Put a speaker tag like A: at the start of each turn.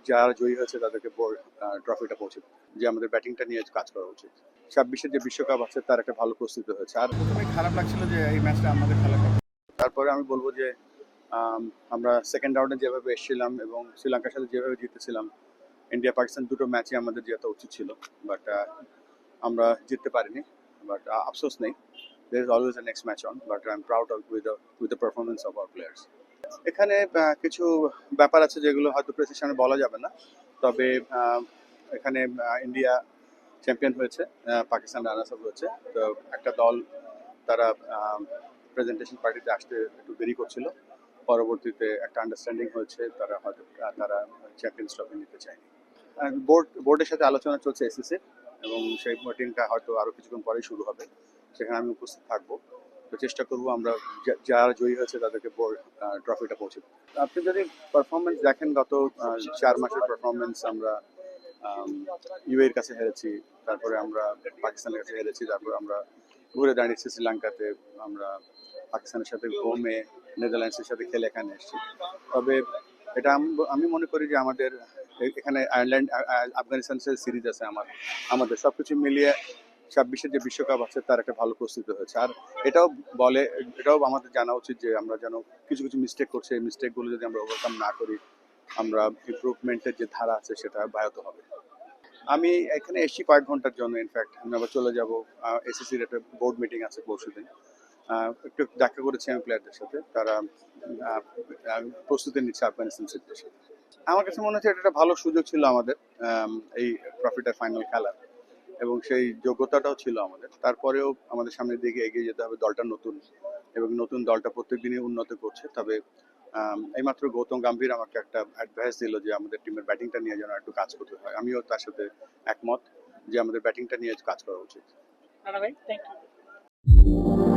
A: যারা জয়ী হয়েছে তাদেরকে ট্রফিটা পৌঁছে দেয়। যে আমাদের ব্যাটিংটা নিয়ে কাজ করা উচিত। 26-এর যে বিশ্বকাপ আছে তার একটা ভালো প্রস্তুতি হয়েছে। আর
B: প্রথমে খারাপ লাগছিল যে এই ম্যাচটা আমাদের খেলা কথা।
A: তারপরে আমি বলবো যে আমরা সেকেন্ড রাউন্ডে যেভাবে এসেছিলাম এবং শ্রীলঙ্কার সাথে যেভাবে জিতেছিলাম, ইন্ডিয়া পাকিস্তান দুটো ম্যাচই আমাদের জেতা উচিত ছিল, বাট আমরা জিততে পারিনি। বাট আফসোস নেই, there is always a next match on, but I'm proud of with the performance of our players. এখানে কিছু ব্যাপার আছে যেগুলো হয়তো প্রেসের সামনে বলা যাবে না, তবে এখানে ইন্ডিয়া চ্যাম্পিয়ন হয়েছে, পাকিস্তান রানার্স আপ হয়েছে। তো একটা দল তারা প্রেজেন্টেশন পার্টিতে আসতে একটু দেরি করছিল, পরবর্তীতে একটা আন্ডারস্ট্যান্ডিং হয়েছে, তারা হয়তো তারা চ্যাম্পিয়ন্স ট্রফি নিতে চায়নি। বোর্ডের সাথে আলোচনা চলছে এসএসসি, এবং সেই মিটিংটা হয়তো আরো কিছুক্ষণ পরেই শুরু হবে, সেখানে আমি উপস্থিত থাকবো। তো চেষ্টা করবো আমরা যারা জয়ী হয়েছে তাদেরকে ট্রফিটা পৌঁছে দেব। আপনি যদি পারফরমেন্স দেখেন, গত 4 মাসের পারফরমেন্স, আমরা ইউএর কাছে হেরেছি, তারপরে আমরা পাকিস্তানের কাছে হেরেছি, তারপরে আমরা ঘুরে দাঁড়িয়েছি শ্রীলঙ্কাতে, আমরা পাকিস্তানের সাথে হোমে নেদারল্যান্ডসের সাথে খেলে এখানে এসেছি। তবে এটা আমি মনে করি যে আমাদের এখানে আয়ারল্যান্ড আফগানিস্তানের সাথে সিরিজ আছে, আমাদের সবকিছু মিলিয়ে 26-এর যে বিশ্বকাপ আছে তার একটা ভালো প্রস্তুতি হয়েছে। আর এটাও আমাদের জানা উচিত যে আমরা যেন কিছু কিছু মিস্টেক করছি, এই মিস্টেকগুলো যদি আমরা ওভারকাম না করি, আমরা ইমপ্রুভমেন্টের যে ধারা আছে সেটা ব্যাহত হবে। আমি এখানে এসেছি কয়েক ঘন্টার জন্য, ইনফ্যাক্ট আমি আবার চলে যাব। এসএসসির একটা বোর্ড মিটিং আছে পরশুদিন। একটু দেখা করেছি আমি প্লেয়ারদের সাথে, তারা প্রস্তুতি নিচ্ছে আফগানিস্তান সিরিজের সাথে। আমার কাছে মনে হচ্ছে এটা একটা ভালো সুযোগ ছিল আমাদের এই ট্রফিটা ফাইনাল খেলার, এবং সেই যোগ্যতাটাও ছিল আমাদের। তারপরেও আমাদের সামনের দিকে এগিয়ে যেতে হবে, দলটা নতুন, এবং নতুন দলটা প্রত্যেকদিনই উন্নত করছে। তবে এইমাত্র গৌতম গম্ভীর আমাকে একটা অ্যাডভাইস দিল যে আমাদের টিমের ব্যাটিংটা নিয়ে যেন একটু কাজ করতে হয়। আমিও তার সাথে একমত যে আমাদের ব্যাটিংটা নিয়ে কাজ করা উচিত।
C: ভাই, থ্যাংক ইউ।